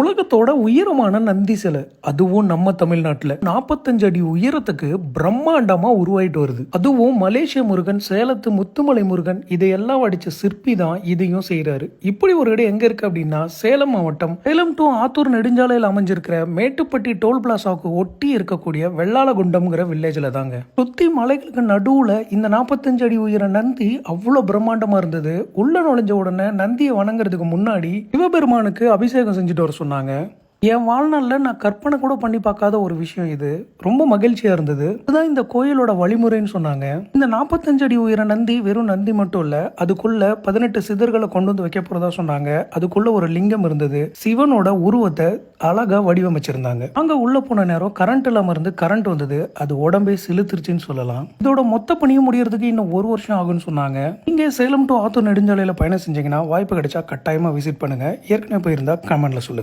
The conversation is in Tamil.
உலகத்தோட உயரமான நந்தி சிலை, அதுவும் நம்ம தமிழ்நாட்டுல 45 அடி உயரத்துக்கு பிரம்மாண்டமா உருவாயிட்டு வருது. அதுவும் மலேசிய முருகன், சேலத்து முத்துமலை முருகன் இதையெல்லாம் வடிச்ச சிற்பி தான் இதையும் செய்யறாரு. இப்படி ஒரு இடம் எங்க இருக்கு அப்படின்னா, சேலம் மாவட்டம் சேலம் டு ஆத்தூர் நெடுஞ்சாலையில் அமைஞ்சிருக்கிற மேட்டுப்பட்டி டோல் பிளாசாவுக்கு ஒட்டி இருக்கக்கூடிய வெள்ளாளகுண்டம்ங்கிற வில்லேஜ்ல தாங்க. சுத்தி மலைகளுக்கு நடுவுல இந்த 45 அடி உயர நந்தி அவ்வளவு பிரம்மாண்டமா இருந்தது. உள்ள நுழைஞ்ச உடனே நந்தியை வணங்குறதுக்கு முன்னாடி சிவபெருமானுக்கு அபிஷேகம் செஞ்சுட்டு வர சொன்னாங்க. என் வாழ்நாளில் நான் கற்பனை கூட பண்ணி பார்க்காத ஒரு விஷயம் இது. ரொம்ப மகிழ்ச்சியா இருந்தது. இதுதான் இந்த கோயிலோட வழிமுறைன்னு சொன்னாங்க. இந்த 45 அடி உயர நந்தி வெறும் நந்தி மட்டும் இல்ல, அதுக்குள்ள 18 சிதர்களை கொண்டு வந்து வைக்க போறதா சொன்னாங்க. அதுக்குள்ள ஒரு லிங்கம் இருந்தது. சிவனோட உருவத்தை அழகா வடிவமைச்சிருந்தாங்க. அங்க உள்ள போன நேரம் கரண்ட் இல்லாம இருந்து கரண்ட் வந்தது. அது உடம்பே சிலுத்துருச்சுன்னு சொல்லலாம். இதோட மொத்த பணியும் முடியறதுக்கு இன்னும் 1 வருஷம் ஆகும்னு சொன்னாங்க. நீங்க சேலம் டு ஆத்தூர் நெடுஞ்சாலையில பயணம் செஞ்சீங்கன்னா வாய்ப்பு கிடைச்சா கட்டாயமா விசிட் பண்ணுங்க. ஏற்கனவே போயிருந்தா கமெண்ட்ல சொல்லுங்க.